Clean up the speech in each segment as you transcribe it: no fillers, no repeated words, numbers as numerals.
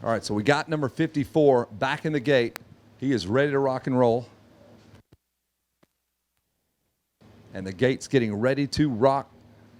All right, so we got number 54 back in the gate. He is ready to rock and roll. And the gate's getting ready to rock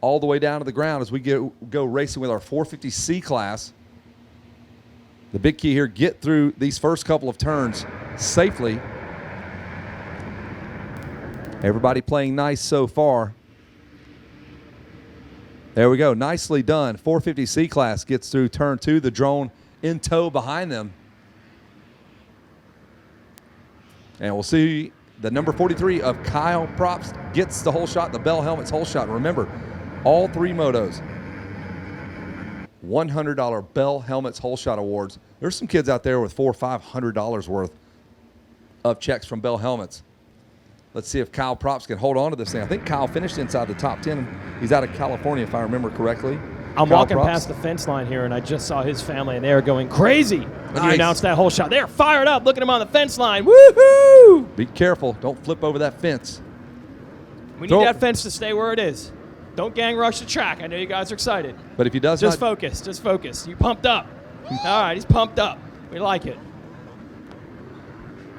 all the way down to the ground as we go racing with our 450C class. The big key here, get through these first couple of turns safely. Everybody playing nice so far. There we go, nicely done. 450C class gets through turn 2, the drone in tow behind them. And we'll see the number 43 of Kyle Props gets the whole shot, the Bell Helmets whole shot. Remember, all 3 motos, $100 Bell Helmets whole shot awards. There's some kids out there with $400 or $500 worth of checks from Bell Helmets. Let's see if Kyle Props can hold on to this thing. I think Kyle finished inside the top 10. He's out of California, if I remember correctly. I'm walking past the fence line here, and I just saw his family, and they are going crazy when you announced that whole shot. They're fired up. Look at him on the fence line. Woohoo! Be careful. Don't flip over that fence. We need that fence to stay where it is. Don't gang rush the track. I know you guys are excited. But if he does just focus. Just focus. You pumped up. All right, he's pumped up. We like it.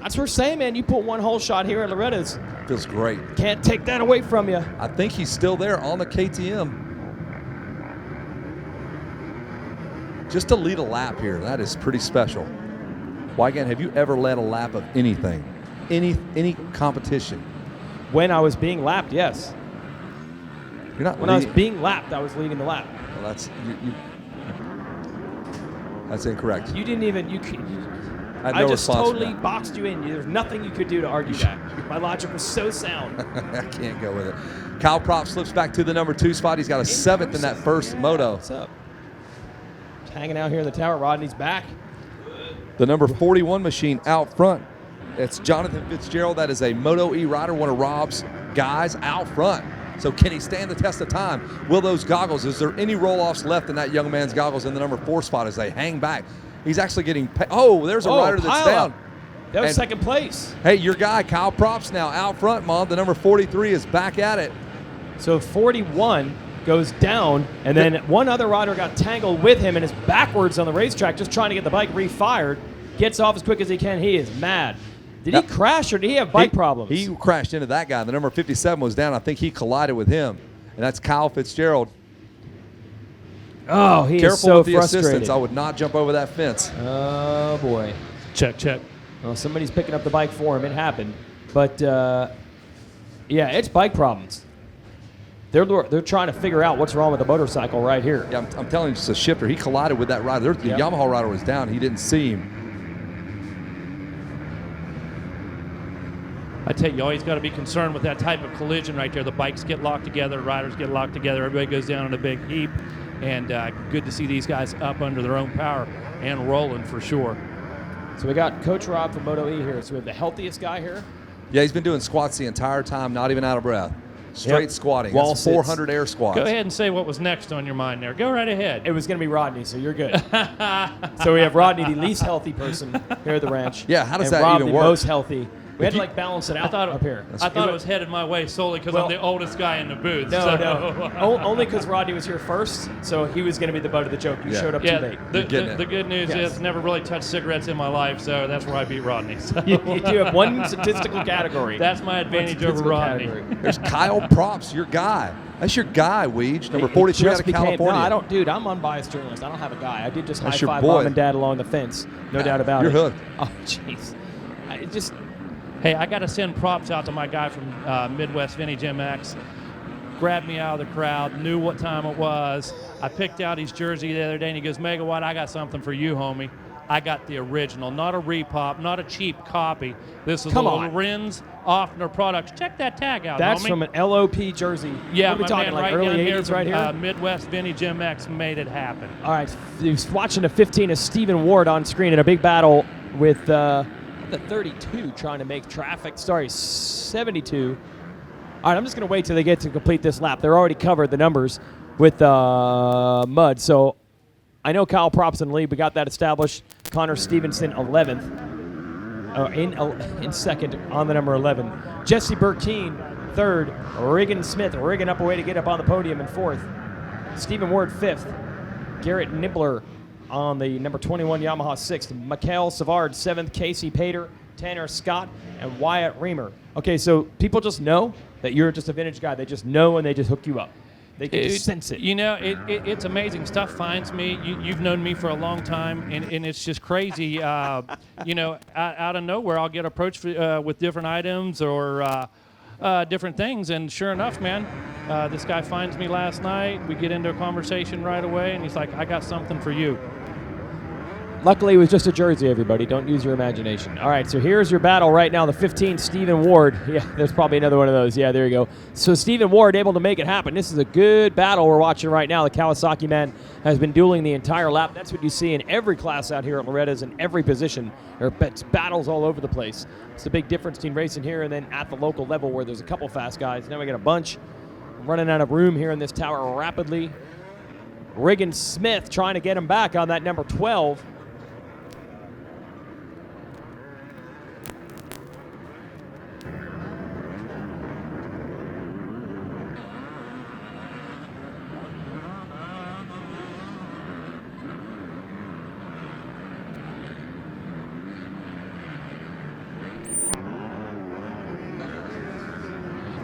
That's what we're saying, man. You put one whole shot here at Loretta's. Feels great. Can't take that away from you. I think he's still there on the KTM. Just to lead a lap here, that is pretty special. Wygan, have you ever led a lap of anything? Any competition? When I was being lapped, yes. You're not. When I was being lapped, I was leading the lap. Well, that's incorrect. You didn't even. I just totally boxed you in. There's nothing you could do to argue that. My logic was so sound. I can't go with it. Kyle Prop slips back to the number 2 spot. He's got a 7th in that first moto. What's up? Just hanging out here in the tower. Rodney's back. The number 41 machine out front. It's Jonathan Fitzgerald. That is a Moto E rider, one of Rob's guys out front. So can he stand the test of time? Will those goggles, is there any roll-offs left in that young man's goggles in the number 4 spot as they hang back? He's actually getting there's a rider that's down. That was second place. Hey, your guy, Kyle Props, now out front, Mom. The number 43 is back at it. So 41 goes down, and then one other rider got tangled with him and is backwards on the racetrack just trying to get the bike refired. Gets off as quick as he can. He is mad. Did he crash or did he have bike problems? He crashed into that guy. The number 57 was down. I think he collided with him, and that's Kyle Fitzgerald. Oh, he Careful is so with the frustrated. assistance. I would not jump over that fence. Oh, boy. Check. Well, somebody's picking up the bike for him. It happened. But, yeah, it's bike problems. They're trying to figure out what's wrong with the motorcycle right here. Yeah, I'm telling you, it's a shifter. He collided with that rider. The Yamaha rider was down. He didn't see him. I tell you, always got to be concerned with that type of collision right there. The bikes get locked together, riders get locked together, everybody goes down in a big heap. And good to see these guys up under their own power and rolling for sure. So we got Coach Rob from Moto E here. So we have the healthiest guy here. Yeah, he's been doing squats the entire time, not even out of breath. Straight squatting. Wall That's 400 air squats. Go ahead and say what was next on your mind there. Go right ahead. It was going to be Rodney, so you're good. So we have Rodney, the least healthy person here at the ranch. Yeah, how does that Rob, even the work? most healthy. We had to balance it out up here. I thought it was headed my way solely because I'm the oldest guy in the booth. No. Only because Rodney was here first, so he was going to be the butt of the joke. You showed up too late. The good news is never really touched cigarettes in my life, so that's where I beat Rodney. So. You have one statistical category. That's my advantage over Rodney. There's Kyle Props, your guy. That's your guy, Weege, number 43 out of California. No, I don't, dude. I'm unbiased journalist. I don't have a guy. I did just That's high-five your boy. mom and dad along the fence. No doubt about You're it. hooked. Oh, jeez. Hey, I got to send props out to my guy from Midwest Vintage MX. Grabbed me out of the crowd, knew what time it was. I picked out his jersey the other day, and he goes, Megawatt, I got something for you, homie. I got the original, not a repop, not a cheap copy. This is a Lorenz Offner Products. Check that tag out, That's homie. from an LOP jersey. Yeah, what are we my talking, man, like right early down 80s here from, right here? Midwest Vintage MX made it happen. All right, he's watching the 15 of Stephen Ward on screen in a big battle with the 32 trying to make traffic. Sorry, 72. All right, I'm just going to wait till they get to complete this lap. They're already covered the numbers with mud. So I know Kyle Props in the lead. We got that established. Connor Stevenson, 11th. In second on the number 11. Jesse Burkeen, third. Regan Smith rigging up a way to get up on the podium in fourth. Stephen Ward, fifth. Garrett Nibbler on the number 21 Yamaha 6th. Mikael Savard 7th, Casey Pater, Tanner Scott, and Wyatt Reamer. Okay, so people just know that you're just a vintage guy. They just know and they just hook you up. They can just sense it. You know, it's amazing. Stuff finds me. You've known me for a long time, and it's just crazy. You know, out of nowhere, I'll get approached with different items or different things, and sure enough, man, this guy finds me last night. We get into a conversation right away, and he's like, I got something for you. Luckily, it was just a jersey, everybody. Don't use your imagination. All right, so here's your battle right now. The 15, Stephen Ward. Yeah, there's probably another one of those. Yeah, there you go. So Stephen Ward able to make it happen. This is a good battle we're watching right now. The Kawasaki man has been dueling the entire lap. That's what you see in every class out here at Loretta's in every position. There are battles all over the place. It's the big difference between racing here and then at the local level where there's a couple fast guys. Now we got a bunch running out of room here in this tower rapidly. Regan Smith trying to get him back on that number 12.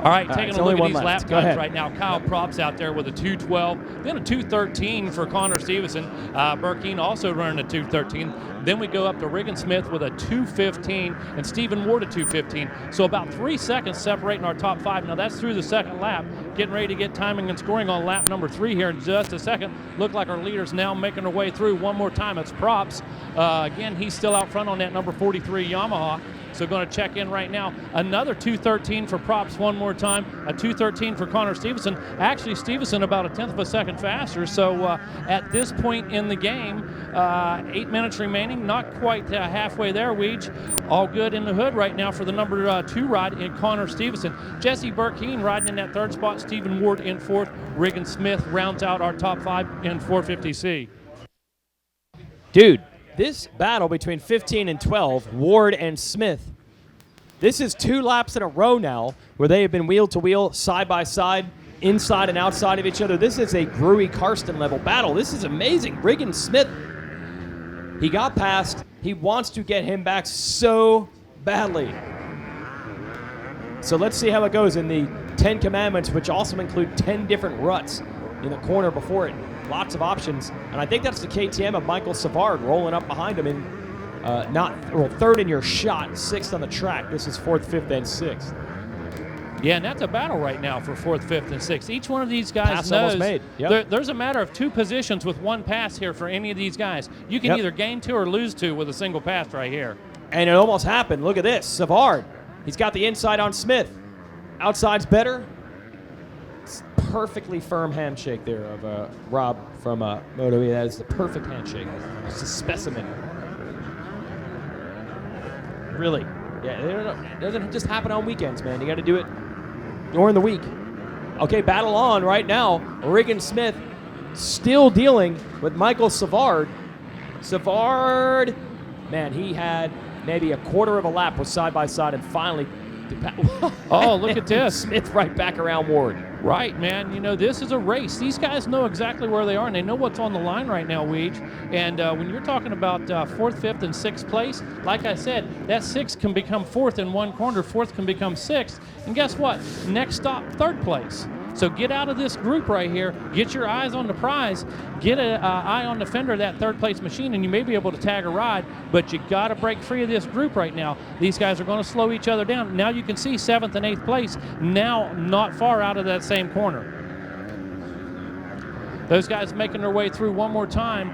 All right, taking a look at these lap Go ahead. times right now. Kyle Propp's out there with a 2:12, then a 2:13 for Connor Stevenson. Burkeen also running a 2:13. Then we go up to Regan Smith with a 2:15 and Stephen Ward a 2:15. So about 3 seconds separating our top 5. Now that's through the second lap. Getting ready to get timing and scoring on lap number 3 here in just a second. Look like our leaders now making their way through. One more time, it's Props. Again, he's still out front on that number 43 Yamaha. So going to check in right now. Another 2:13 for Props one more time. A 2:13 for Connor Stevenson. Actually, Stevenson about a tenth of a second faster. So at this point in the game, 8 minutes remaining. Not quite halfway there, Weege. All good in the hood right now for the number 2 ride in Connor Stevenson. Jesse Burkeen riding in that 3rd spot. Stephen Ward in 4th. Regan Smith rounds out our top 5 in 450C. Dude, this battle between 15 and 12, Ward and Smith, this is 2 laps in a row now where they have been wheel to wheel, side by side, inside and outside of each other. This is a Gruy Karsten level battle. This is amazing. Regan Smith, he got past. He wants to get him back so badly. So let's see how it goes in the 10 Commandments, which also include 10 different ruts in the corner before it. Lots of options, and I think that's the KTM of Michael Savard rolling up behind him in 3rd in your shot, 6th on the track. This is 4th, 5th, and 6th. Yeah, and that's a battle right now for 4th, 5th, and 6th. Each one of these guys Pass knows almost made. Yep. there's a matter of 2 positions with 1 pass here for any of these guys. You can either gain 2 or lose 2 with a single pass right here. And it almost happened. Look at this, Savard. He's got the inside on Smith. Outside's better. Perfectly firm handshake there of Rob from Moto. That is the perfect handshake. It's a specimen. Really. Yeah, it doesn't just happen on weekends, man. You got to do it during the week. Okay, battle on right now. Regan Smith still dealing with Michael Savard. Savard, man, he had maybe a quarter of a lap with side by side and finally. Oh, look at this. Smith right back around Ward. Right, man. You know, this is a race. These guys know exactly where they are, and they know what's on the line right now, Weege. And when you're talking about 4th, 5th, and 6th place, like I said, that 6th can become 4th in one corner, 4th can become 6th. And guess what? Next stop, 3rd place. So get out of this group right here. Get your eyes on the prize. Get an eye on the fender of that 3rd place machine, and you may be able to tag a ride, but you got to break free of this group right now. These guys are going to slow each other down. Now you can see 7th and 8th place now not far out of that same corner. Those guys making their way through one more time.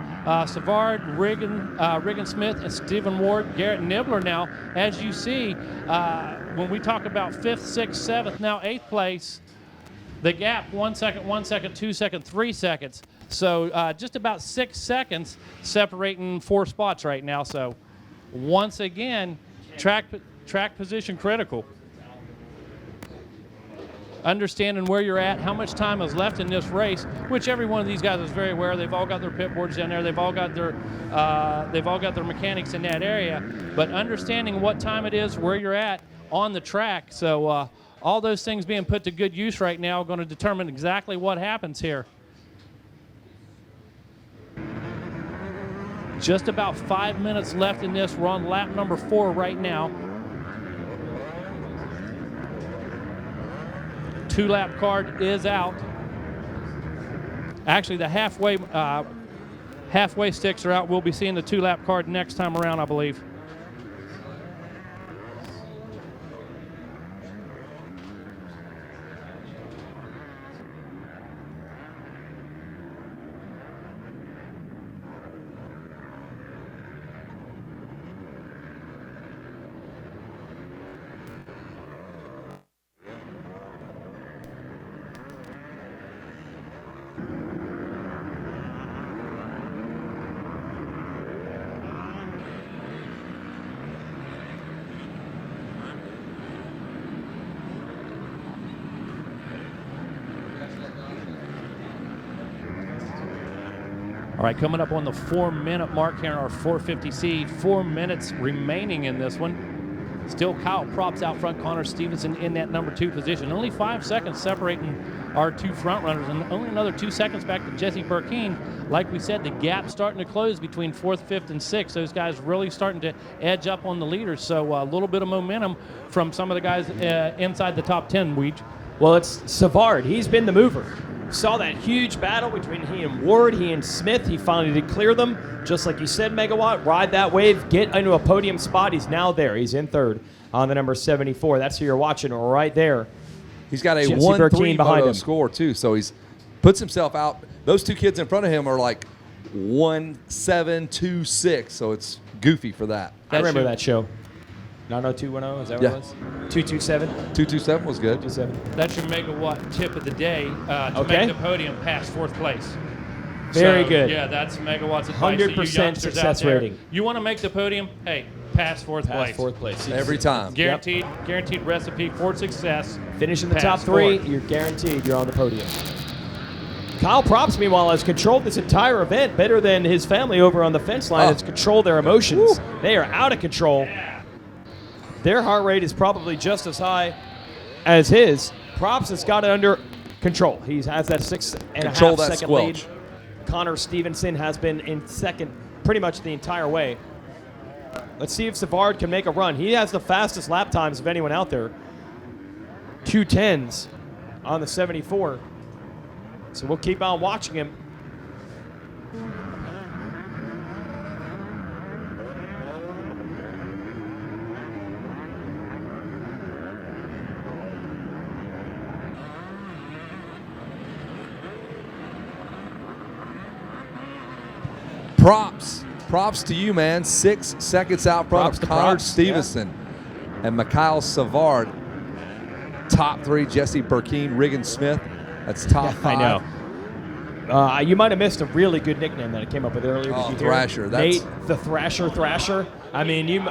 Savard, Regan Smith, and Stephen Ward, Garrett Nibbler now. As you see, when we talk about 5th, 6th, 7th, now 8th place, the gap, 1 second, 1 second, 2 seconds, 3 seconds. So just about 6 seconds separating 4 spots right now. So once again, track position critical. Understanding where you're at, how much time is left in this race, which every one of these guys is very aware. They've all got their pit boards down there. They've all got their mechanics in that area. But understanding what time it is, where you're at on the track. So all those things being put to good use right now are going to determine exactly what happens here. Just about 5 minutes left in this. We're on lap number 4 right now. 2-lap card is out. Actually, the halfway sticks are out. We'll be seeing the 2-lap card next time around, I believe. All right, coming up on the 4-minute mark here in our 450C. 4 minutes remaining in this one. Still Kyle Props out front, Connor Stevenson in that number 2 position. Only 5 seconds separating our 2 front runners, and only another 2 seconds back to Jesse Burkeen. Like we said, the gap starting to close between 4th, 5th, and 6th. Those guys really starting to edge up on the leaders. So a little bit of momentum from some of the guys inside the top 10, Weege. Well, it's Savard. He's been the mover. Saw that huge battle between he and Ward, he and Smith. He finally did clear them. Just like you said, Megawatt, ride that wave, get into a podium spot. He's now there. He's in 3rd on the number 74. That's who you're watching right there. He's got a Jesse 1-3 Burkeen behind moto him. score, too. So he's puts himself out. Those 2 kids in front of him are like 1-7-2-6. So it's goofy for that. I remember that show. 90210, is that what it was? 227? 227 was good. 227. That's your Megawatt tip of the day to Okay. make the podium past 4th place. Very So, good. Yeah, that's Megawatt's advice to you 100% youngsters success out there. rating. You want to make the podium? Hey, pass 4th Past place. 4th place. Every time. Guaranteed recipe for success. Finish in the Pass top 3, 4th. you're guaranteed you're on the podium. Kyle Props, meanwhile, has controlled this entire event better than his family over on the fence line. Has controlled their emotions. They are out of control. Their heart rate is probably just as high as his. Props has got it under control. He has that 6.5 second lead. Connor Stevenson has been in 2nd pretty much the entire way. Let's see if Savard can make a run. He has the fastest lap times of anyone out there. 2:10s on the 74. So we'll keep on watching him. Props to you, man. 6 seconds out front Props of to Connor Props, Stevenson and Mikhail Savard. Top 3, Jesse Burkeen, Riggin Smith. That's top 5. I know. You might have missed a really good nickname that I came up with earlier. Did you hear? Thrasher. Nate the Thrasher. I mean, you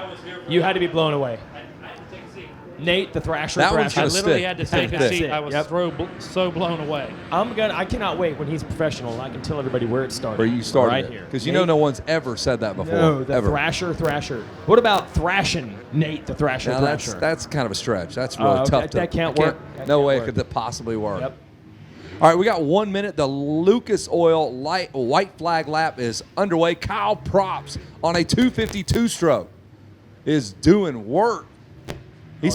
had to be blown away. Nate the Thrasher. That one's I gonna literally stick. had to take a Stick. seat. I was so blown away. I cannot wait when he's professional. I can tell everybody where it started. Where you started right it. here. Because you know no one's ever said that before. No, the ever. Thrasher. What about thrashing Nate the Thrasher? Now that's kind of a stretch. That's really tough. That can't work. No way could that possibly work. Yep. All right, we got 1 minute. The Lucas Oil white flag lap is underway. Kyle Props on a 252 stroke is doing work.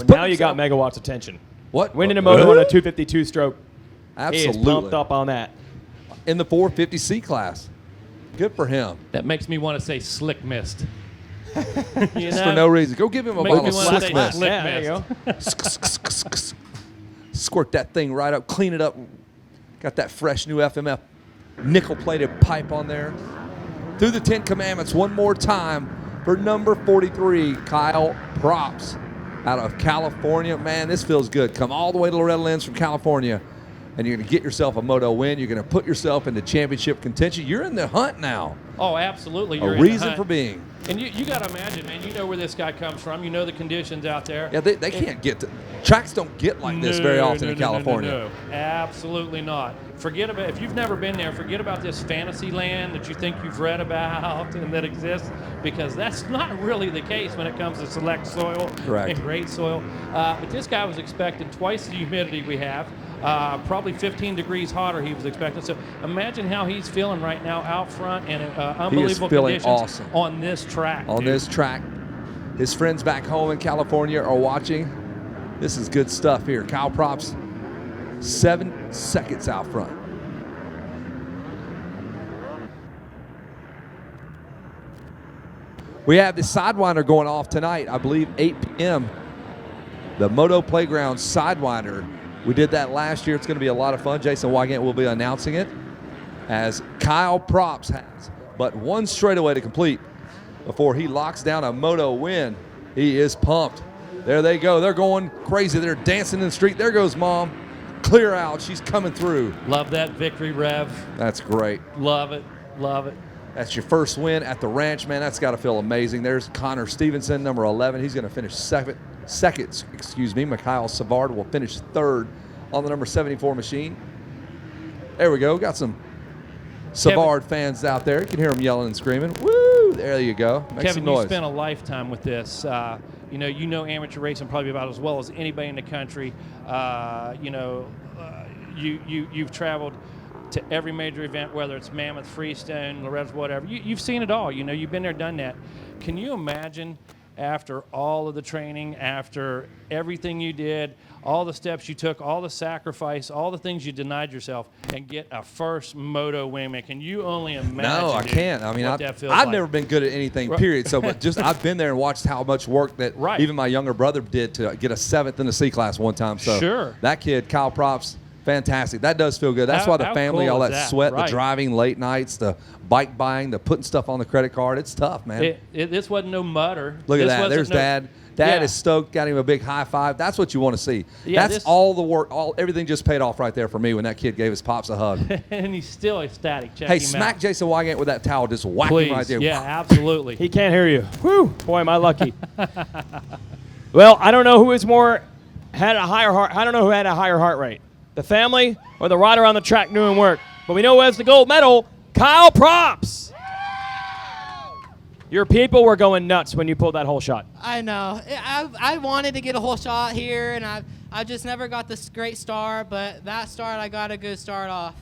Now you got Megawatt's attention. What? Winning a moto on a 252 stroke. Absolutely. He is pumped up on that. In the 450C class. Good for him. That makes me want to say slick mist. Just for no reason. Go give him a Makes bottle me of wanna Slick say Mist. Slick Yeah, there you Mist. go. Squirt that thing right up. Clean it up. Got that fresh new FMF nickel-plated pipe on there. Through the 10 Commandments one more time for number 43, Kyle Props out of California. Man, this feels good. Come all the way to Loretta Lynn's from California, and you're going to get yourself a moto win. You're going to put yourself into championship contention. You're in the hunt now. Oh, absolutely. You're A in the reason hunt. for being. And you got to imagine, man, you know where this guy comes from. You know the conditions out there. Yeah, they can't get to – tracks don't get like this very often in California. No, absolutely not. Forget about – if you've never been there, forget about this fantasy land that you think you've read about and that exists, because that's not really the case when it comes to select soil Correct. and great soil. But this guy was expecting twice the humidity we have. probably 15 degrees hotter he was expecting. So imagine how he's feeling right now out front and unbelievable feeling conditions awesome. on this track. On this track. His friends back home in California are watching. This is good stuff here. Kyle Props, 7 seconds out front. We have the Sidewinder going off tonight, I believe 8 p.m. The Moto Playground Sidewinder. We did that last year. It's going to be a lot of fun. Jason Wygant will be announcing it, as Kyle Props has but one straightaway to complete before he locks down a Moto win. He is pumped. There they go. They're going crazy. They're dancing in the street. There goes Mom. Clear out. She's coming through. Love that victory rev. That's great. Love it. Love it. That's your first win at the ranch, man. That's got to feel amazing. There's Connor Stevenson, number 11. He's going to finish second. Mikhail Savard will finish third on the number 74 machine. There we go. Got some Savard fans out there. You can hear them yelling and screaming. Woo! There you go. Make Kevin, some noise. you spent a lifetime with this. You know amateur racing probably about as well as anybody in the country. You've traveled to every major event, whether it's Mammoth, Freestone, Loretta's, whatever. You've seen it all. You've been there, done that. Can you imagine, after all of the training, after everything you did, all the steps you took, all the sacrifice, all the things you denied yourself, and get a first Moto win? Can you only imagine? No, I can't. I mean, I've like? never been good at anything, period. So, but just I've been there and watched how much work that even my younger brother did to get a 7th in the C class one time. So that kid, Kyle Props, fantastic. That does feel good. That's why the family, cool all that sweat, the driving late nights, the bike buying, the putting stuff on the credit card. It's tough, man. This wasn't no mutter. Look at that. There's Dad. Dad is stoked. Got him a big high five. That's what you want to see. Yeah, that's all the work. Everything just paid off right there for me when that kid gave his pops a hug. And he's still ecstatic. Check hey, him smack out. Jason Wygant with that towel. Just whack him right there. Yeah, absolutely. He can't hear you. Whew. Boy, am I lucky. Well, I don't know who had a higher heart. I don't know who had a higher heart rate, the family or the rider on the track doing work. But we know who has the gold medal. Kyle Props. Your people were going nuts when you pulled that whole shot. I know. I wanted to get a whole shot here, and I just never got this great start. But that start, I got a good start off,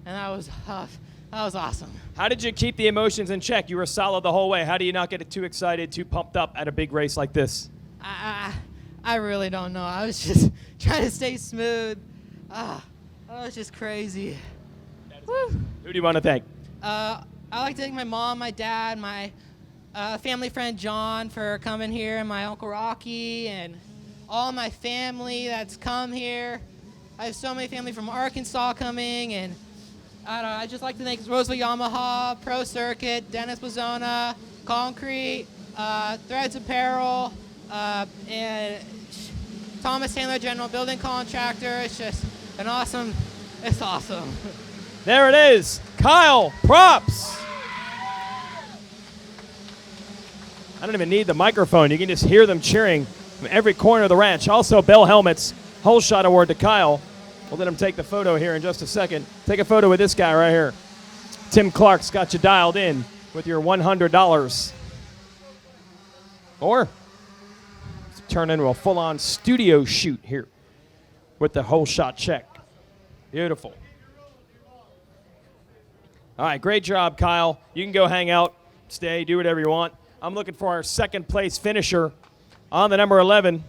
and that was awesome. How did you keep the emotions in check? You were solid the whole way. How do you not get too excited, too pumped up at a big race like this? I really don't know. I was just trying to stay smooth. That was just crazy. Woo. Who do you want to thank? I like to thank my mom, my dad, my family friend John for coming here, and my Uncle Rocky, and all my family that's come here. I have so many family from Arkansas coming, and I just like to thank Roseville Yamaha, Pro Circuit, Dennis Bozzona, Concrete, Threads Apparel, and Thomas Taylor, General Building Contractor. It's just it's awesome. There it is, Kyle Props. I don't even need the microphone. You can just hear them cheering from every corner of the ranch. Also, Bell Helmets, whole shot award to Kyle. We'll let him take the photo here in just a second. Take a photo with this guy right here. Tim Clark's got you dialed in with your $100. Or turn into a full-on studio shoot here with the whole shot check. Beautiful. All right, great job, Kyle. You can go hang out, stay, do whatever you want. I'm looking for our second place finisher on the number 11.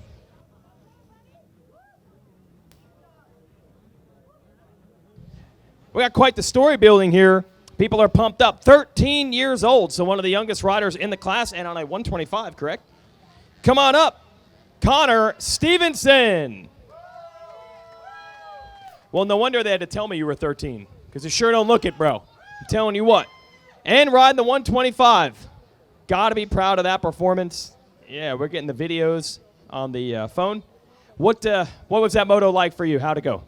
We got quite the story building here. People are pumped up. 13 years old, so one of the youngest riders in the class, and on a 125, correct? Come on up, Connor Stevenson. Well, no wonder they had to tell me you were 13, because you sure don't look it, bro. I'm telling you what. And riding the 125. Got to be proud of that performance. Yeah, we're getting the videos on the phone. What was that moto like for you? How'd it go?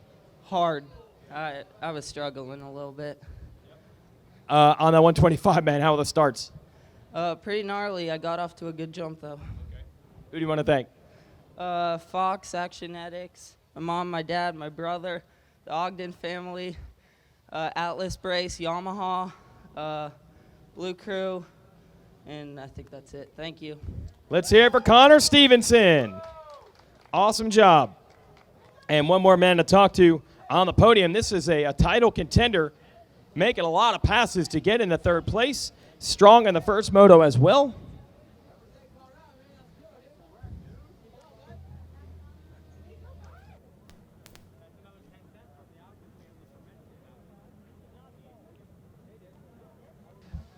Hard. I was struggling a little bit. On that 125, man, how were the starts? Pretty gnarly. I got off to a good jump, though. Who do you want to thank? Fox, Actionetics, my mom, my dad, my brother, the Ogden family, Atlas Brace, Yamaha, Blue Crew, and I think that's it. Thank you. Let's hear it for Connor Stevenson. Awesome job. And one more man to talk to on the podium. This is a title contender, making a lot of passes to get into third place. Strong in the first moto as well.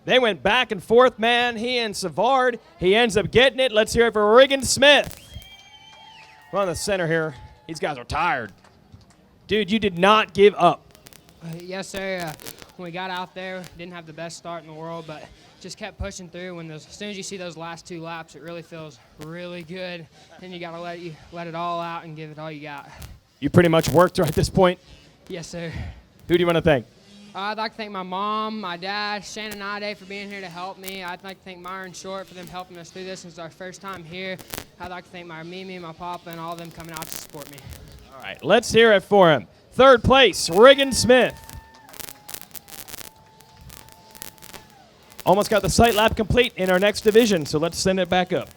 They went back and forth, man. He and Savard. He ends up getting it. Let's hear it for Regan Smith. We're on the center here. These guys are tired. Dude, you did not give up. Yes, sir. When we got out there, didn't have the best start in the world, but just kept pushing through. As soon as you see those last 2 laps, it really feels really good. Then you got to let it all out and give it all you got. You pretty much worked right at this point. Yes, sir. Who do you want to thank? I'd like to thank my mom, my dad, Shannon Ide for being here to help me. I'd like to thank Myron Short for them helping us through this since our first time here. I'd like to thank my Mimi, my papa, and all of them coming out to support me. All right, let's hear it for him. Third place, Regan Smith. Almost got the sight lap complete in our next division, so let's send it back up.